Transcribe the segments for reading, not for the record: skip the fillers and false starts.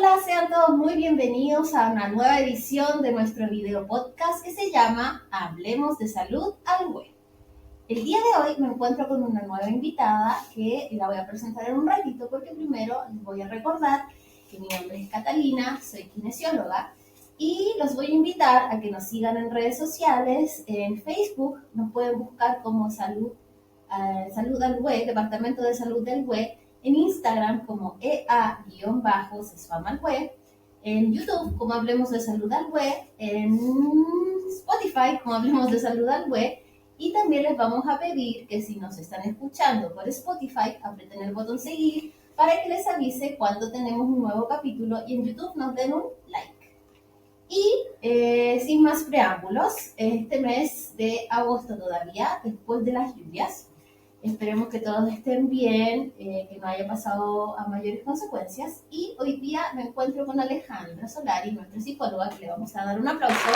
Hola, sean todos muy bienvenidos a una nueva edición de nuestro video podcast que se llama Hablemos de Salud al Web. El día de hoy me encuentro con una nueva invitada que la voy a presentar en un ratito porque primero les voy a recordar que mi nombre es Catalina, soy kinesióloga y los voy a invitar a que nos sigan en redes sociales. En Facebook nos pueden buscar como Salud al Web, Departamento de Salud del Web, en Instagram como EA-Sesfamalweb, en YouTube como Hablemos de Salud al Web, en Spotify como Hablemos de Salud al Web, y también les vamos a pedir que si nos están escuchando por Spotify, aprieten el botón seguir para que les avise cuando tenemos un nuevo capítulo y en YouTube nos den un like. Y sin más preámbulos, este mes de agosto todavía, después de las lluvias, esperemos que todos estén bien, que no haya pasado a mayores consecuencias. Y hoy día me encuentro con Alejandra Solari, nuestra psicóloga, que le vamos a dar un aplauso.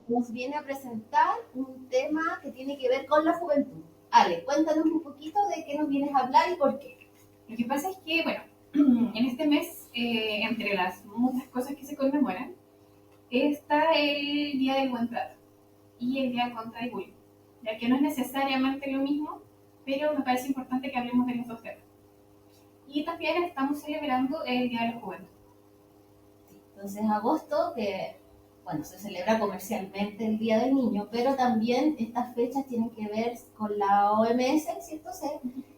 Nos viene a presentar un tema que tiene que ver con la juventud. Ale, cuéntanos un poquito de qué nos vienes a hablar y por qué. Lo que pasa es que, bueno, en este mes, entre las muchas cosas que se conmemoran, está el Día del Buen Trato y el Día contra el Bullying, ya que no es necesariamente lo mismo, pero me parece importante que hablemos de los dos temas. Y también estamos celebrando el Día de la Juventud. Sí, entonces agosto, que bueno, se celebra comercialmente el Día del Niño, pero también estas fechas tienen que ver con la OMS, ¿cierto?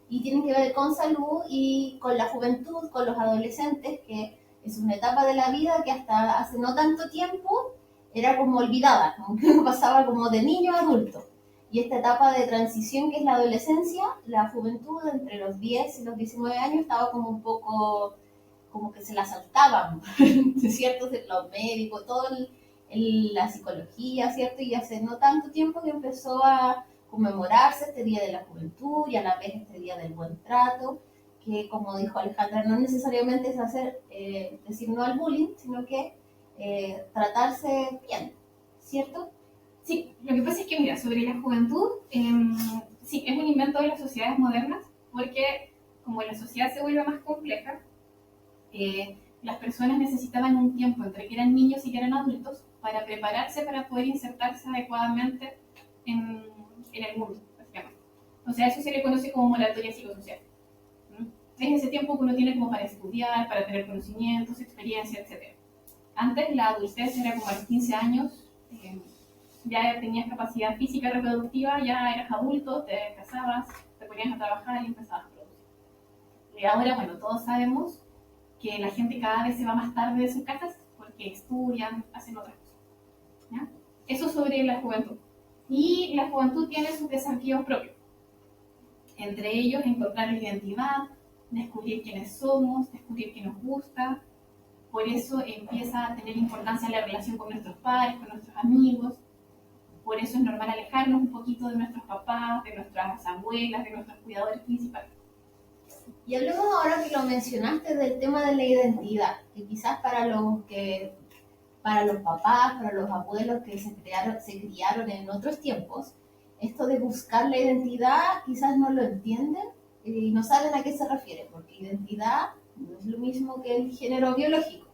Y tienen que ver con salud y con la juventud, con los adolescentes, que es una etapa de la vida que hasta hace no tanto tiempo era como olvidada, como que pasaba como de niño a adulto. Y esta etapa de transición que es la adolescencia, la juventud entre los 10 y los 19 años estaba como un poco, como que se la saltaban, ¿cierto? Los médicos, la psicología, ¿cierto? Y hace no tanto tiempo que empezó a conmemorarse este Día de la Juventud y a la vez este Día del Buen Trato, que como dijo Alejandra, no necesariamente es decir no al bullying, sino que tratarse bien, ¿cierto? Sí, lo que pasa es que, mira, sobre la juventud, sí, es un invento de las sociedades modernas, porque como la sociedad se vuelve más compleja, las personas necesitaban un tiempo entre que eran niños y que eran adultos para prepararse para poder insertarse adecuadamente en el mundo, básicamente. O sea, eso se le conoce como moratoria psicosocial. Es ese tiempo que uno tiene como para estudiar, para tener conocimientos, experiencia, etc. Antes la adultez era como a los 15 años, ya tenías capacidad física reproductiva, ya eras adulto, te casabas, te ponías a trabajar y empezabas a producir. Y ahora, bueno, todos sabemos que la gente cada vez se va más tarde de sus casas porque estudian, hacen otras cosas. ¿Ya? Eso sobre la juventud. Y la juventud tiene sus desafíos propios. Entre ellos, encontrar la identidad, descubrir quiénes somos, descubrir qué nos gusta. Por eso empieza a tener importancia la relación con nuestros padres, con nuestros amigos. Por eso es normal alejarnos un poquito de nuestros papás, de nuestras abuelas, de nuestros cuidadores principales. Y hablemos ahora que lo mencionaste del tema de la identidad, que quizás para los papás, para los abuelos que se criaron en otros tiempos, esto de buscar la identidad quizás no lo entienden y no saben a qué se refiere, porque identidad no es lo mismo que el género biológico.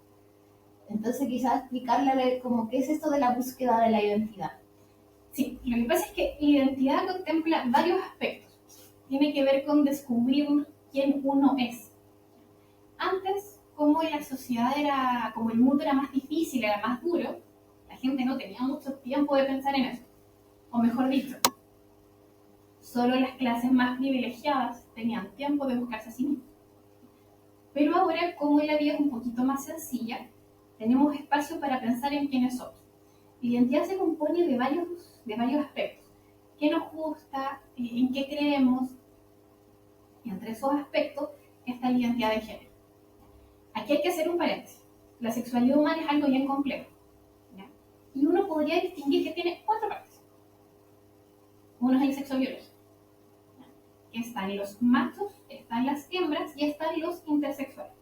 Entonces quizás explicarle como qué es esto de la búsqueda de la identidad. Sí, lo que pasa es que la identidad contempla varios aspectos. Tiene que ver con descubrir quién uno es. Antes, como la sociedad era, como el mundo era más difícil, era más duro, la gente no tenía mucho tiempo de pensar en eso. O mejor dicho, solo las clases más privilegiadas tenían tiempo de buscarse a sí mismos. Pero ahora, como la vida es un poquito más sencilla, tenemos espacio para pensar en quiénes somos. La identidad se compone de varios aspectos. ¿Qué nos gusta? ¿En qué creemos? Y entre esos aspectos está la identidad de género. Aquí hay que hacer un paréntesis. La sexualidad humana es algo bien complejo. ¿Ya? Y uno podría distinguir que tiene 4 partes. Uno es el sexo biológico. ¿Ya? Están los machos, están las hembras y están los intersexuales.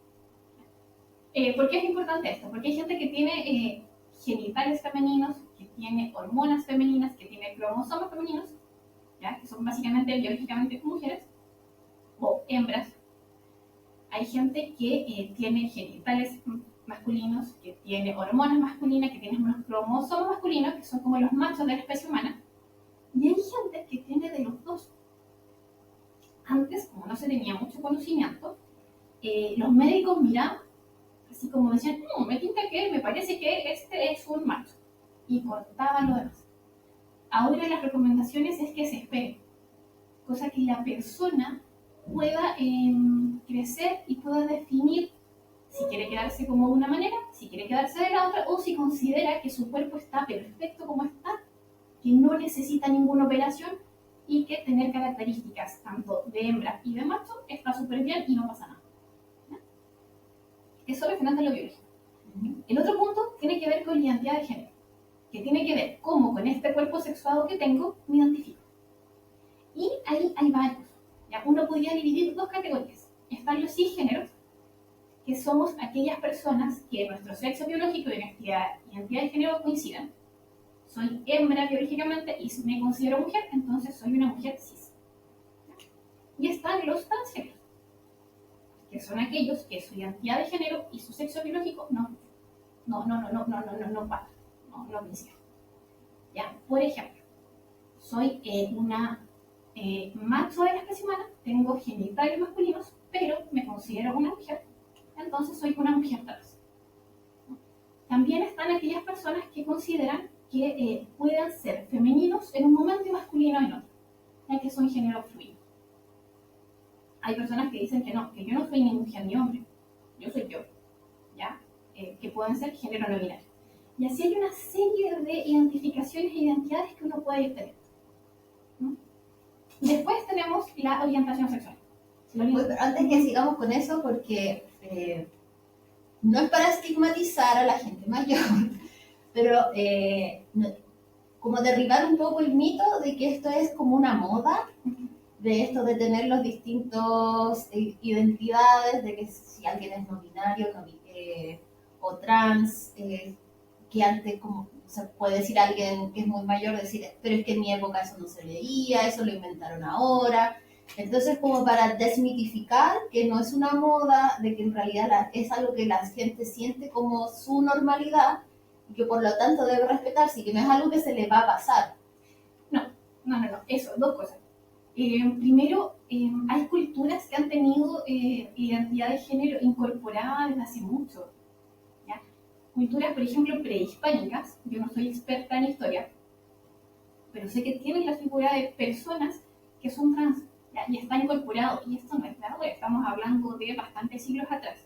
¿Por qué es importante esto? Porque hay gente que tiene genitales femeninos, que tiene hormonas femeninas, que tiene cromosomas femeninos, ¿ya? Que son básicamente biológicamente mujeres o hembras. Hay gente que tiene genitales masculinos, que tiene hormonas masculinas, que tiene unos cromosomas masculinos, que son como los machos de la especie humana. Y hay gente que tiene de los dos. Antes, como no se tenía mucho conocimiento, los médicos miraban, así como decían, no, me parece que este es un macho. Y cortaban lo demás. Ahora las recomendaciones es que se espere, cosa que la persona pueda crecer y pueda definir si quiere quedarse como de una manera, si quiere quedarse de la otra, o si considera que su cuerpo está perfecto como está, que no necesita ninguna operación y que tener características tanto de hembra y de macho está súper bien y no pasa nada. ¿Ya? Eso referente a lo biológico. El otro punto tiene que ver con la identidad de género, que tiene que ver cómo con este cuerpo sexuado que tengo me identifico. Y ahí hay varios. ¿Ya? Uno podría dividir dos categorías. Están los cisgéneros, que somos aquellas personas que nuestro sexo biológico y nuestra identidad de género coinciden. Soy hembra biológicamente y me considero mujer, entonces soy una mujer cis. Y están los transgéneros, que son aquellos que su identidad de género y su sexo biológico no coinciden. ¿Ya? Por ejemplo, soy una macho de la especie humana, tengo genitales masculinos, pero me considero una mujer, entonces soy una mujer trans. También están aquellas personas que consideran que puedan ser femeninos en un momento y masculinos en otro, ya que son género fluido. Hay personas que dicen que yo no soy ni mujer ni hombre, yo soy yo, ¿ya? Que pueden ser género no binario. Y así hay una serie de identificaciones e identidades que uno puede tener. ¿Mm? Después tenemos la orientación sexual. Antes que sigamos con eso, porque no es para estigmatizar a la gente mayor, pero como derribar un poco el mito de que esto es como una moda, de esto de tener los distintos identidades, de que si alguien es no binario o trans, que antes como se puede decir a alguien que es muy mayor, decir, pero es que en mi época eso no se veía, eso lo inventaron ahora. Entonces, como para desmitificar que no es una moda, de que en realidad es algo que la gente siente como su normalidad y que por lo tanto debe respetarse y que no es algo que se le va a pasar. No, eso, dos cosas. Primero, hay culturas que han tenido identidad de género incorporada desde hace mucho. ¿Ya? Culturas, por ejemplo, prehispánicas, yo no soy experta en historia, pero sé que tienen la figura de personas que son trans, ¿ya? Y está incorporado, y esto no es nada, estamos hablando de bastantes siglos atrás.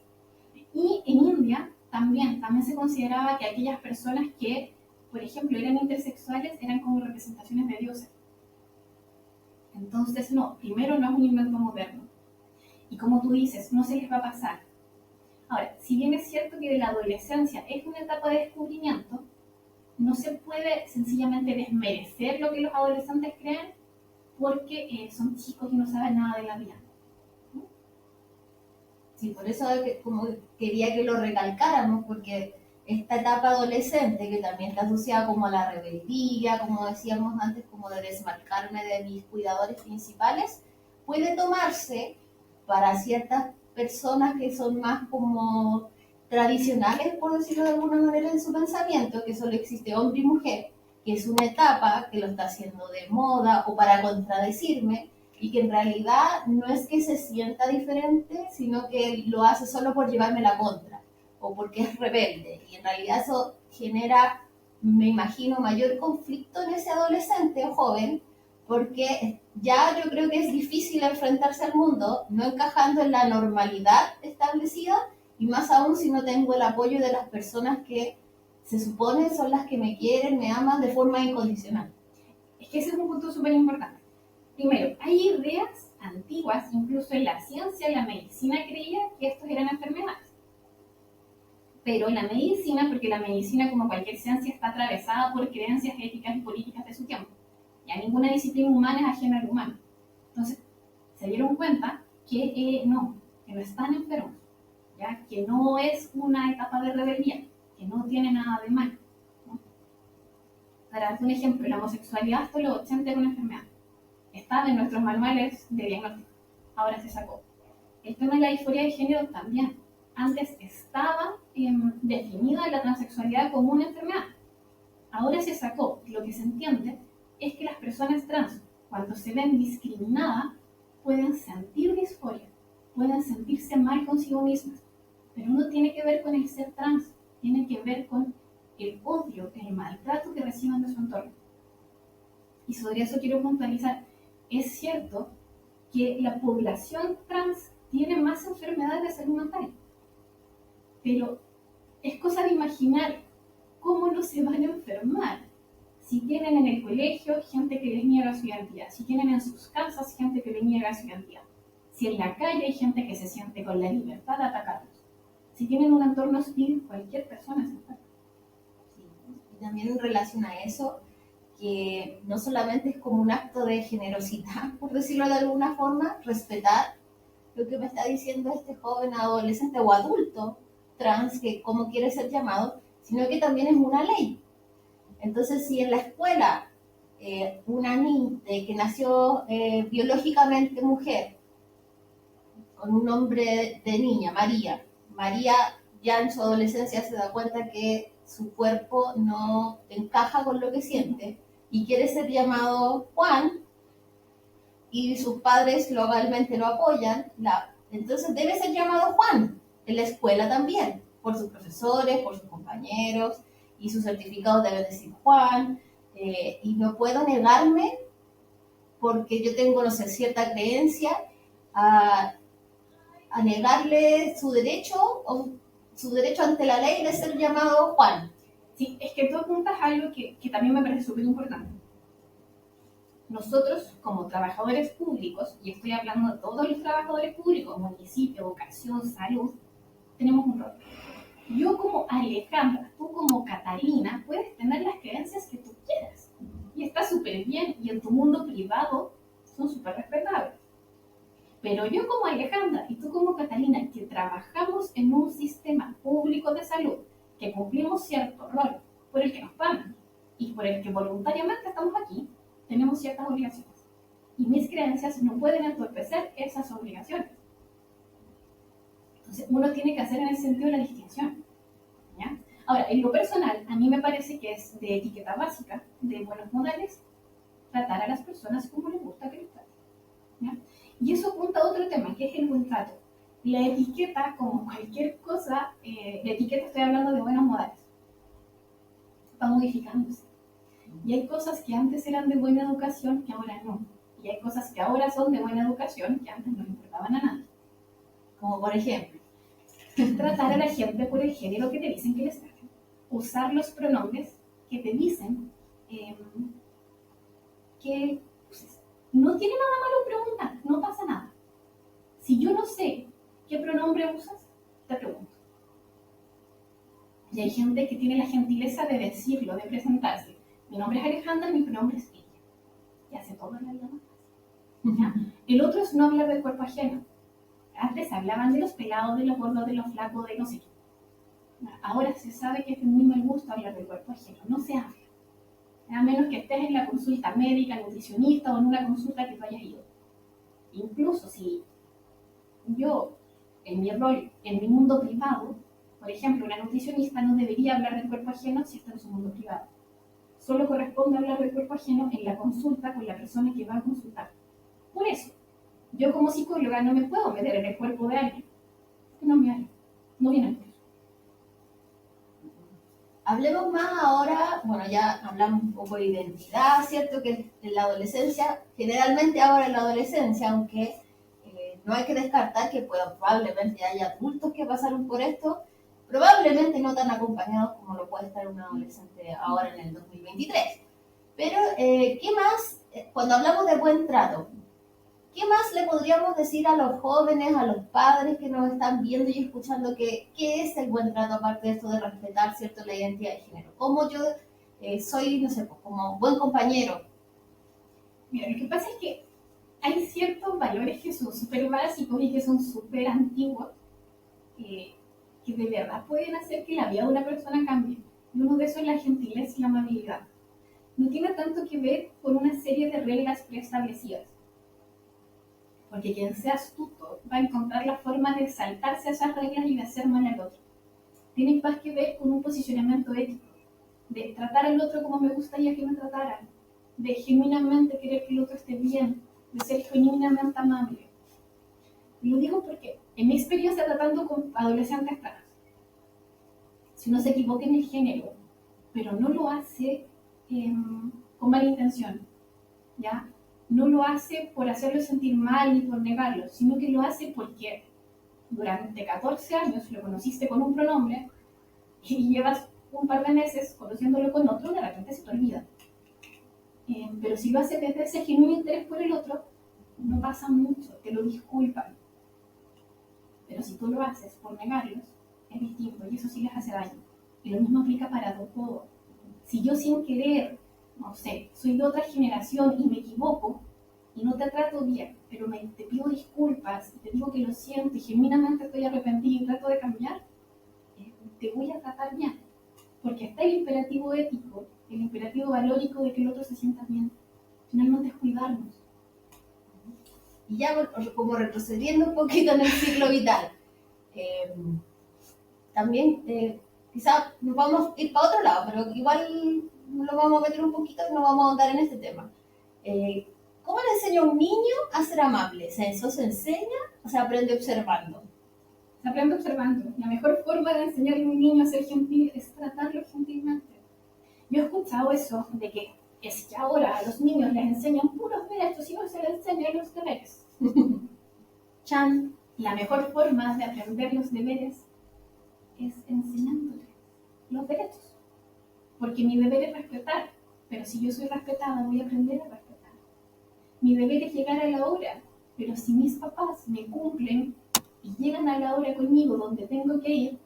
Y en India también se consideraba que aquellas personas que, por ejemplo, eran intersexuales eran como representaciones de dioses. Entonces, no, primero no es un invento moderno. Y como tú dices, no se les va a pasar. Ahora, si bien es cierto que la adolescencia es una etapa de descubrimiento, no se puede sencillamente desmerecer lo que los adolescentes creen porque son chicos y no saben nada de la vida. ¿No? Sí, por eso como quería que lo recalcáramos, porque esta etapa adolescente, que también está asociada como a la rebeldía, como decíamos antes, como de desmarcarme de mis cuidadores principales, puede tomarse para ciertas personas que son más como tradicionales, por decirlo de alguna manera, en su pensamiento, que solo existe hombre y mujer, que es una etapa que lo está haciendo de moda o para contradecirme, y que en realidad no es que se sienta diferente, sino que lo hace solo por llevarme la contra o porque es rebelde. Y en realidad eso genera, me imagino, mayor conflicto en ese adolescente o joven, porque ya yo creo que es difícil enfrentarse al mundo no encajando en la normalidad establecida, y más aún si no tengo el apoyo de las personas que se supone son las que me quieren, me aman de forma incondicional. Es que ese es un punto súper importante. Primero, hay ideas antiguas, incluso en la ciencia, en la medicina creía que estos eran enfermedades. Pero la medicina, porque la medicina como cualquier ciencia está atravesada por creencias éticas y políticas de su tiempo. Ya ninguna disciplina humana es ajena al humano. Entonces, se dieron cuenta que no están enfermos, ¿ya? Que no es una etapa de rebeldía, que no tiene nada de malo, ¿no? Para darte un ejemplo, la homosexualidad hasta los 80 era una enfermedad. estaba en nuestros manuales de diagnóstico, ahora se sacó. El tema de la disforia de género también. Antes estaba definida la transexualidad como una enfermedad. Ahora se sacó. Lo que se entiende es que las personas trans, cuando se ven discriminadas, pueden sentir disforia, pueden sentirse mal consigo mismas. Pero no tiene que ver con el ser trans, tiene que ver con el odio, el maltrato que reciben de su entorno. Y sobre eso quiero puntualizar. Es cierto que la población trans tiene más enfermedades de salud mental, pero es cosa de imaginar cómo no se van a enfermar si tienen en el colegio gente que les niega su identidad, si tienen en sus casas gente que les niega su identidad, si en la calle hay gente que se siente con la libertad de atacarlos, si tienen un entorno hostil, cualquier persona se enferma. Sí. Y también en relación a eso, que no solamente es como un acto de generosidad, por decirlo de alguna forma, respetar lo que me está diciendo este joven adolescente o adulto trans, que como quiere ser llamado, sino que también es una ley. Entonces, si en la escuela una niña que nació biológicamente mujer, con un nombre de niña, María ya en su adolescencia se da cuenta que su cuerpo no encaja con lo que siente y quiere ser llamado Juan, y sus padres globalmente lo apoyan, entonces debe ser llamado Juan en la escuela también, por sus profesores, por sus compañeros, y sus certificados deben decir Juan, y no puedo negarme porque yo tengo, no sé, cierta creencia a, a negarle su derecho o su derecho ante la ley de ser llamado Juan. Sí, es que tú apuntas a algo que también me parece súper importante. Nosotros, como trabajadores públicos, y estoy hablando de todos los trabajadores públicos, municipio, educación, salud, tenemos un rol. Yo como Alejandra, tú como Catalina, puedes tener las creencias que tú quieras. Y está súper bien, y en tu mundo privado son súper respetables. Pero yo como Alejandra y tú como Catalina, que trabajamos en un sistema público de salud, que cumplimos cierto rol por el que nos pagan y por el que voluntariamente estamos aquí, tenemos ciertas obligaciones. Y mis creencias no pueden entorpecer esas obligaciones. Entonces, uno tiene que hacer en ese sentido la distinción. ¿Ya? Ahora, en lo personal, a mí me parece que es de etiqueta básica, de buenos modales, tratar a las personas como les gusta que les traten. ¿Ya? Y eso apunta a otro tema, que es el buen trato. La etiqueta, como cualquier cosa, la etiqueta estoy hablando de buenos modales, va modificándose. Y hay cosas que antes eran de buena educación que ahora no. Y hay cosas que ahora son de buena educación que antes no importaban a nadie. Como por ejemplo, tratar a la gente por el género que te dicen que les traten. Usar los pronombres que te dicen que uses. No tiene nada malo preguntar, no pasa nada. Si yo no sé qué pronombre usas, te pregunto. Y hay gente que tiene la gentileza de decirlo, de presentarse. Mi nombre es Alejandra, mi pronombre es ella. Y hace todo en la vida más fácil. ¿Ya? El otro es no hablar del cuerpo ajeno. Antes hablaban de los pelados, de los gordos, de los flacos, de no sé qué. Ahora se sabe que es de muy mal gusto hablar del cuerpo ajeno. No se habla. A menos que estés en la consulta médica, nutricionista o en una consulta que tú hayas ido. Incluso si yo, en mi rol, en mi mundo privado, por ejemplo, una nutricionista no debería hablar del cuerpo ajeno si está en su mundo privado. Solo corresponde hablar del cuerpo ajeno en la consulta con la persona que va a consultar. Por eso, yo como psicóloga no me puedo meter en el cuerpo de alguien. No me hago. No viene al caso. Hablemos más ahora, bueno, ya hablamos un poco de identidad, ¿cierto? Que en la adolescencia, generalmente ahora en la adolescencia, aunque no hay que descartar que probablemente haya adultos que pasaron por esto, probablemente no tan acompañados como lo puede estar un adolescente ahora en el 2023. Pero, ¿qué más? Cuando hablamos de buen trato, ¿qué más le podríamos decir a los jóvenes, a los padres que nos están viendo y escuchando qué es el buen trato, aparte de esto de respetar, ¿cierto?, la identidad de género? ¿Cómo yo soy, no sé, pues, como buen compañero? Mira, lo que pasa es que hay ciertos valores que son súper básicos y que son súper antiguos, que de verdad pueden hacer que la vida de una persona cambie. Y uno de esos es la gentileza y la amabilidad. no tiene tanto que ver con una serie de reglas preestablecidas. Porque quien sea astuto va a encontrar la forma de saltarse a esas reglas y de hacer mal al otro. Tiene más que ver con un posicionamiento ético, de tratar al otro como me gustaría que me trataran, de genuinamente querer que el otro esté bien, de ser genuinamente amable. Y lo digo porque en mi experiencia tratando con adolescentes trans, si uno se equivoca en el género, pero no lo hace con mala intención, ¿ya? No lo hace por hacerlo sentir mal ni por negarlo, sino que lo hace porque durante 14 años lo conociste con un pronombre y llevas un par de meses conociéndolo con otro, de repente se te olvida. Pero si lo haces desde ese genuino interés por el otro, no pasa mucho, te lo disculpan. Pero si tú lo haces por negarlos, es distinto y eso sí les hace daño. Y lo mismo aplica para todo. Si yo sin querer, no sé, soy de otra generación y me equivoco y no te trato bien, pero te pido disculpas y te digo que lo siento y genuinamente estoy arrepentida y trato de cambiar, te voy a tratar bien. Porque está el imperativo ético, el imperativo valórico de que el otro se sienta bien. Finalmente es cuidarnos. Y ya como retrocediendo un poquito en el ciclo vital, también quizás nos vamos a ir para otro lado, pero igual lo vamos a meter un poquito y nos vamos a ahondar en este tema. ¿Cómo le enseña a un niño a ser amable? ¿Eso se enseña o se aprende observando? Se aprende observando. La mejor forma de enseñarle a un niño a ser gentil es tratarlo gentilmente. Yo he escuchado eso de que es que ahora a los niños les enseñan puros derechos y no se les enseñan los deberes. Chan, la mejor forma de aprender los deberes es enseñándoles los derechos. Porque mi deber es respetar, pero si yo soy respetada voy a aprender a respetar. Mi deber es llegar a la hora, pero si mis papás me cumplen y llegan a la hora conmigo donde tengo que ir,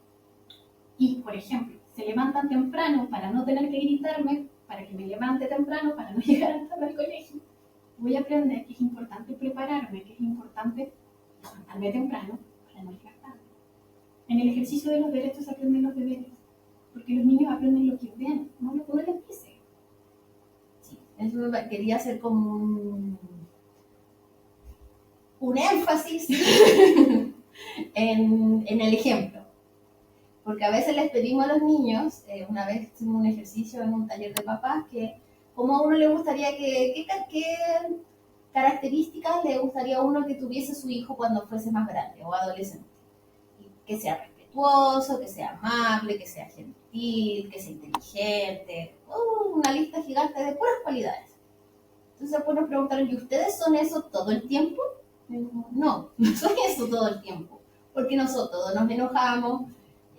y por ejemplo, se levantan temprano para no tener que gritarme, para que me levante temprano, para no llegar tarde al colegio, voy a aprender que es importante prepararme, que es importante levantarme temprano para no llegar tarde. En el ejercicio de los derechos se aprenden los deberes, porque los niños aprenden lo que ven, no lo que uno les dice. Sí, eso quería hacer como un énfasis en el ejemplo. Porque a veces les pedimos a los niños, una vez hicimos un ejercicio en un taller de papás, que como a uno le gustaría qué características le gustaría a uno que tuviese su hijo cuando fuese más grande o adolescente. Que sea respetuoso, que sea amable, que sea gentil, que sea inteligente, una lista gigante de puras cualidades. Entonces después nos preguntaron, ¿y ustedes son eso todo el tiempo? No, no soy eso todo el tiempo, porque nosotros nos enojamos.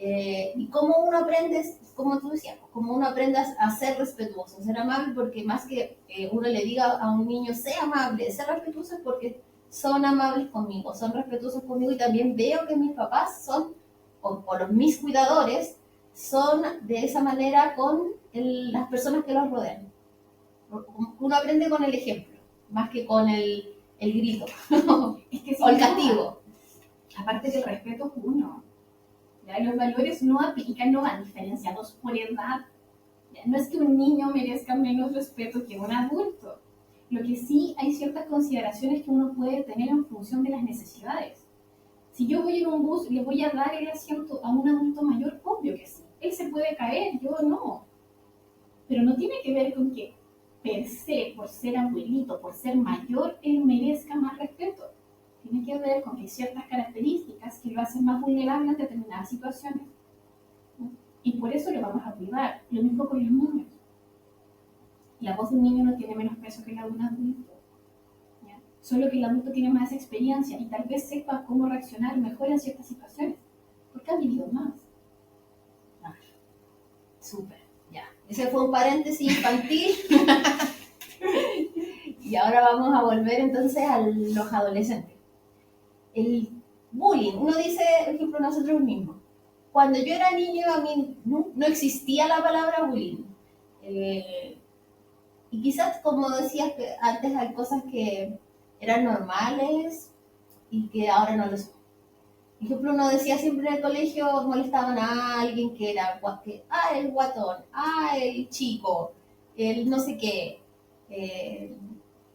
Y cómo uno aprende, como tú decías, cómo uno aprende a ser respetuoso, a ser amable, porque más que uno le diga a un niño, sea amable, sea respetuoso, es porque son amables conmigo, son respetuosos conmigo, y también veo que mis papás son, o mis cuidadores, son de esa manera con las personas que los rodean. Uno aprende con el ejemplo, más que con el grito, es que o el castigo. Aparte que el respeto es uno. ¿Ya? Los valores no aplican, no van diferenciados por edad. ¿Ya? No es que un niño merezca menos respeto que un adulto. Lo que sí hay ciertas consideraciones que uno puede tener en función de las necesidades. Si yo voy en un bus, ¿le voy a dar el asiento a un adulto mayor? Obvio que sí. Él se puede caer, yo no. Pero no tiene que ver con que per se, por ser abuelito, por ser mayor, él merezca más respeto. Tiene que ver con que hay ciertas características que lo hacen más vulnerable en determinadas situaciones. Y por eso lo vamos a cuidar. Lo mismo con los niños. La voz de un niño no tiene menos peso que la de un adulto. ¿Ya? Solo que el adulto tiene más experiencia y tal vez sepa cómo reaccionar mejor en ciertas situaciones, porque ha vivido más. Súper, ya. Ese fue un paréntesis infantil. Y ahora vamos a volver entonces a los adolescentes. El bullying, uno dice, por ejemplo, nosotros mismos. Cuando yo era niño, a mí no existía la palabra bullying. Y quizás, como decías que antes, hay cosas que eran normales y que ahora no lo son. Por ejemplo, uno decía siempre en el colegio, molestaban a alguien que era el guatón, el chico, el no sé qué.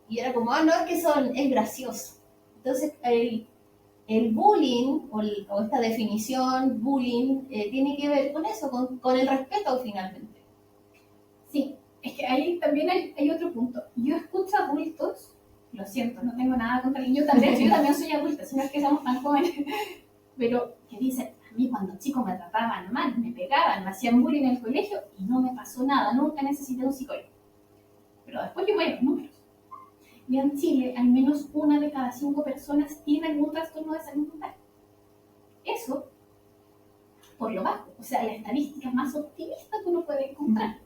Y era como, no, es que es gracioso. Entonces, el bullying, o esta definición, bullying, tiene que ver con eso, con el respeto finalmente. Sí, es que ahí también hay otro punto. Yo escucho adultos, lo siento, no tengo nada contra ellos, yo también soy adulta, si no es que somos tan jóvenes, pero que dicen, a mí cuando chicos me trataban mal, me pegaban, me hacían bullying en el colegio y no me pasó nada, nunca necesité un psicólogo. Pero después yo voy a los números. Y en Chile, al menos 1 de cada 5 personas tiene algún trastorno de salud mental. Eso, por lo bajo, o sea, la estadística más optimista que uno puede encontrar.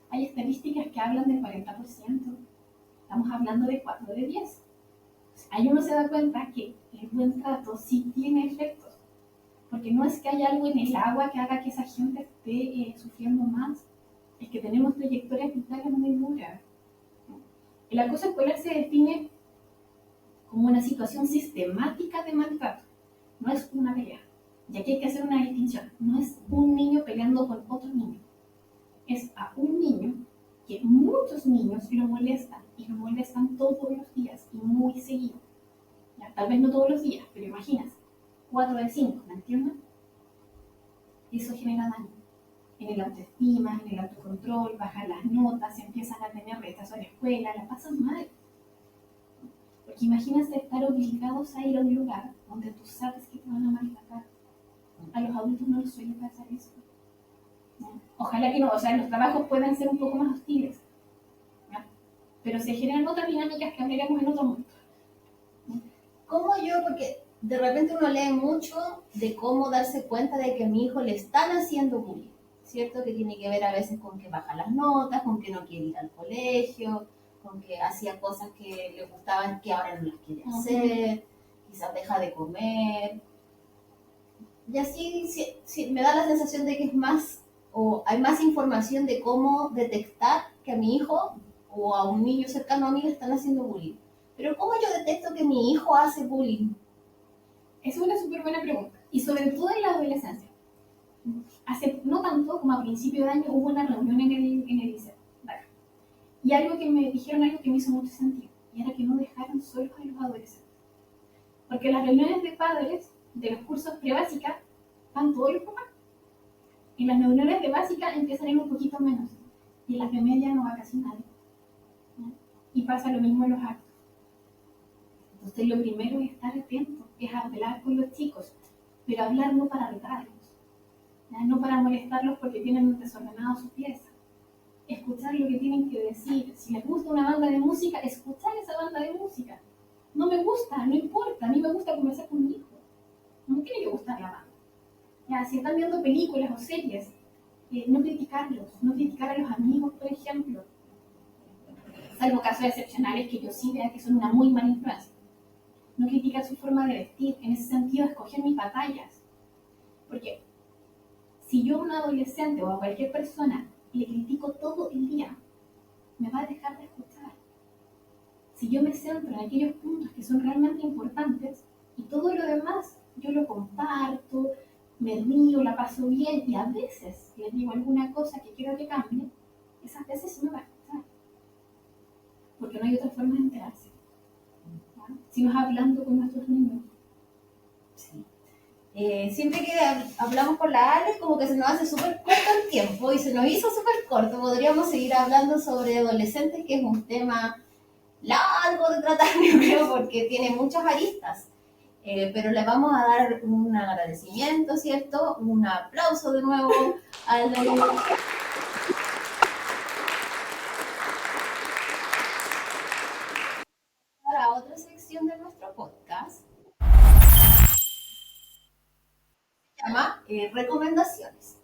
Hay estadísticas que hablan del 40%. Estamos hablando de 4 de 10. Ahí uno se da cuenta que el buen trato sí tiene efectos. Porque no es que haya algo en el agua que haga que esa gente esté sufriendo más. Es que tenemos trayectorias vitales muy duras. El acoso escolar se define como una situación sistemática de maltrato. No es una pelea. Y aquí hay que hacer una distinción. No es un niño peleando con otro niño. Es a un niño que muchos niños lo molestan y lo molestan todos los días y muy seguido. Ya, tal vez no todos los días, pero imaginas, 4 de 5, ¿me entiendes? Eso genera daño en el autoestima, en el autocontrol, bajan las notas, empiezan a tener retraso en la escuela, la pasan mal. Porque imagínate estar obligados a ir a un lugar donde tú sabes que te van a maltratar. A los adultos no les suele pasar eso. Ojalá que no, o sea, los trabajos puedan ser un poco más hostiles, ¿ya? Pero se generan otras dinámicas que hablaremos en otro momento. ¿Cómo yo? Porque de repente uno lee mucho de cómo darse cuenta de que a mi hijo le están haciendo bullying, ¿cierto? Que tiene que ver a veces con que baja las notas, con que no quiere ir al colegio, con que hacía cosas que le gustaban que ahora no las quiere hacer, quizás deja de comer. Y así sí, me da la sensación de que es más, o hay más información de cómo detectar que a mi hijo o a un niño cercano a mí le están haciendo bullying. Pero ¿cómo yo detecto que mi hijo hace bullying? Es una súper buena pregunta. Y sobre todo en la adolescencia. Hace no tanto como a principio de año hubo una reunión en el liceo. Vale. Y algo que me dijeron, algo que me hizo mucho sentido. Y era que no dejaran solos a los adolescentes. Porque las reuniones de padres de los cursos pre-básica van todos los papás. Y las reuniones de básica empiezan a ir un poquito menos. Y en las de media no va casi nadie. ¿No? Y pasa lo mismo en los actos. Entonces lo primero es estar atento, es hablar con los chicos, pero hablar no para retarlos, ¿ya? No para molestarlos porque tienen desordenado su pieza. Escuchar lo que tienen que decir. Si les gusta una banda de música, escuchar esa banda de música. No me gusta, no importa, a mí me gusta conversar con mi hijo. No me tiene que gustar la banda. Ya, si están viendo películas o series, no criticarlos, no criticar a los amigos, por ejemplo. Salvo casos excepcionales que yo sí vea que son una muy mala influencia. No criticar su forma de vestir, en ese sentido escoger mis batallas. Porque si yo a un adolescente o a cualquier persona le critico todo el día, me va a dejar de escuchar. Si yo me centro en aquellos puntos que son realmente importantes y todo lo demás yo lo comparto, me río, la paso bien y a veces les digo alguna cosa que quiero que cambie, esas veces sí me va a escuchar. Porque no hay otra forma de enterarse. Sino hablando con nuestros niños. Sí. Siempre que hablamos con la Ale, como que se nos hace súper corto el tiempo y se nos hizo súper corto. Podríamos seguir hablando sobre adolescentes, que es un tema largo de tratar, yo creo, porque tiene muchas aristas. Pero le vamos a dar un agradecimiento, ¿cierto? Un aplauso de nuevo al para otra sección de nuestro podcast. Se llama recomendaciones.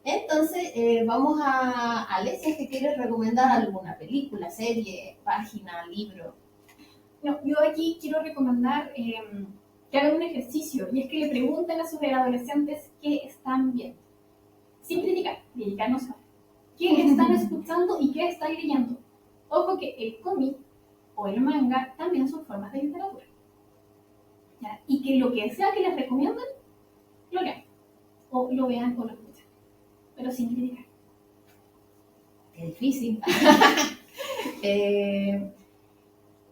Entonces, vamos a Alexia, que quieres recomendar alguna película, serie, página, libro. No, yo aquí quiero recomendar que hagan un ejercicio y es que le pregunten a sus adolescentes qué están viendo. Sin criticar, criticar no sabe. ¿Qué están escuchando y qué están leyendo? Ojo que el cómic o el manga también son formas de literatura. ¿Ya? Y que lo que sea que les recomienden, lo lean. O lo vean o lo escuchan. Pero sin criticar. Qué difícil.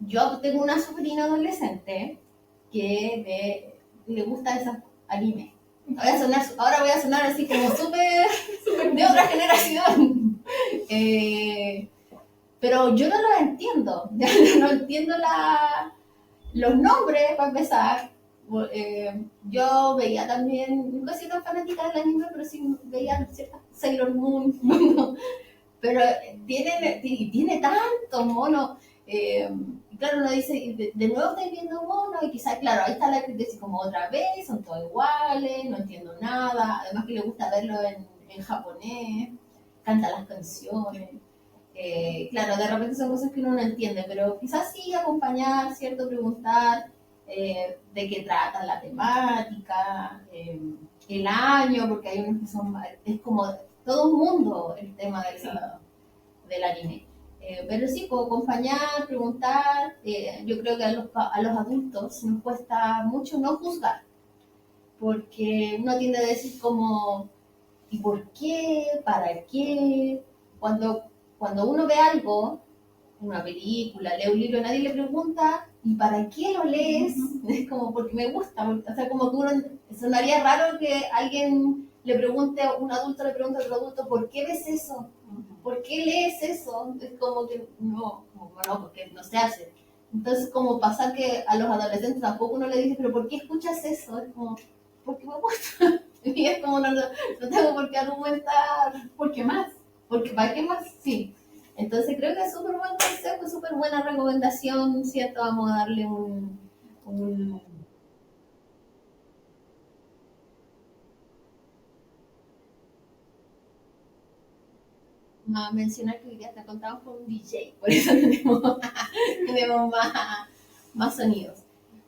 Yo tengo una sobrina adolescente que le gusta esos anime. Ahora voy a sonar así como súper de otra generación. Pero yo no los entiendo. No entiendo los nombres, para empezar. Yo veía también, nunca he sido tan fanática del anime, pero sí veía ciertas Sailor Moon. Pero tiene tantos monos. Y claro, uno dice, de nuevo estoy viendo monos, y quizás, claro, ahí está la crítica como otra vez, son todos iguales, no entiendo nada. Además que le gusta verlo en japonés, canta las canciones. Claro, de repente son cosas que uno no entiende, pero quizás sí acompañar, ¿cierto? Preguntar de qué trata la temática, el año, porque hay unos que son, es como todo un mundo el tema del anime. Pero sí, puedo acompañar, preguntar. Yo creo que a los adultos nos cuesta mucho no juzgar, porque uno tiende a decir como, ¿y por qué? ¿Para qué? Cuando uno ve algo, una película, lee un libro, nadie le pregunta, ¿y para qué lo lees? Es como porque me gusta, o sea, como que uno, sonaría raro que alguien un adulto le pregunte a otro adulto, ¿por qué ves eso? ¿Por qué lees eso? Es como que no, porque no se hace. Entonces, como pasa que a los adolescentes tampoco uno le dice, ¿pero por qué escuchas eso? Es como, porque me gusta. Y es como, no tengo por qué argumentar. ¿Por qué más? Porque ¿para qué más? Sí. Entonces creo que es súper buen consejo, súper buena recomendación, ¿cierto? Vamos a darle a mencionar que hoy día está contado con un DJ, por eso tenemos más sonidos.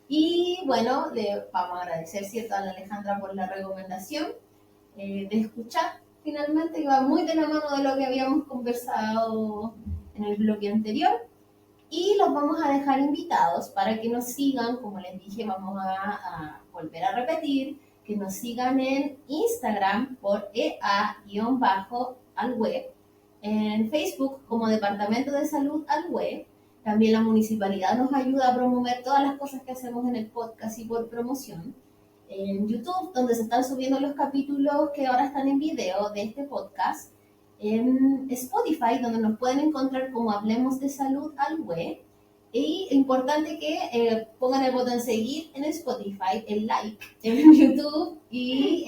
Y bueno, vamos a agradecer, ¿cierto?, a la Alejandra por la recomendación de escuchar finalmente, que va muy de la mano de lo que habíamos conversado en el bloque anterior. Y los vamos a dejar invitados para que nos sigan, como les dije, vamos a volver a repetir, que nos sigan en Instagram por EA-al-web, en Facebook como Departamento de Salud al Web. También la municipalidad nos ayuda a promover todas las cosas que hacemos en el podcast y por promoción. En YouTube, donde se están subiendo los capítulos que ahora están en video de este podcast. En Spotify, donde nos pueden encontrar como Hablemos de Salud al Web. Y importante que pongan el botón seguir en Spotify, el like en YouTube. Y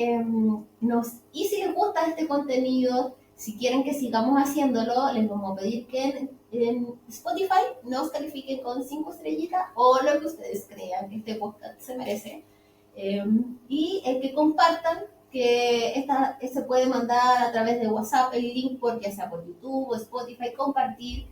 si les gusta este contenido, si quieren que sigamos haciéndolo, les vamos a pedir que en Spotify nos califiquen con 5 estrellitas o lo que ustedes crean que este podcast se merece. Y que compartan, que se puede mandar a través de WhatsApp el link, ya sea por YouTube o Spotify, compartir,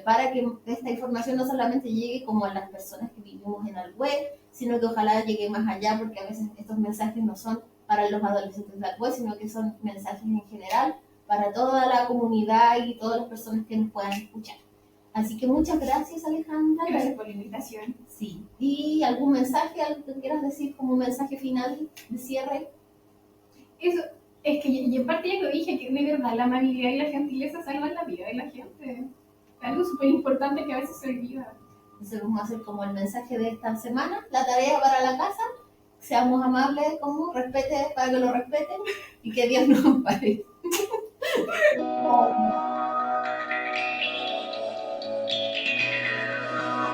para que esta información no solamente llegue como a las personas que vivimos en el web, sino que ojalá llegue más allá, porque a veces estos mensajes no son para los adolescentes del web, sino que son mensajes en general para toda la comunidad y todas las personas que nos puedan escuchar. Así que muchas gracias, Alejandra. Gracias por la invitación. Sí. ¿Y algún mensaje, algo que quieras decir como un mensaje final de cierre? Eso, es que y en parte ya lo dije, que de verdad la amabilidad y la gentileza salvan la vida de la gente. Algo súper importante que a veces se olvida. Entonces vamos a hacer como el mensaje de esta semana, la tarea para la casa. Seamos amables, como respete para que lo respeten y que Dios nos ampare.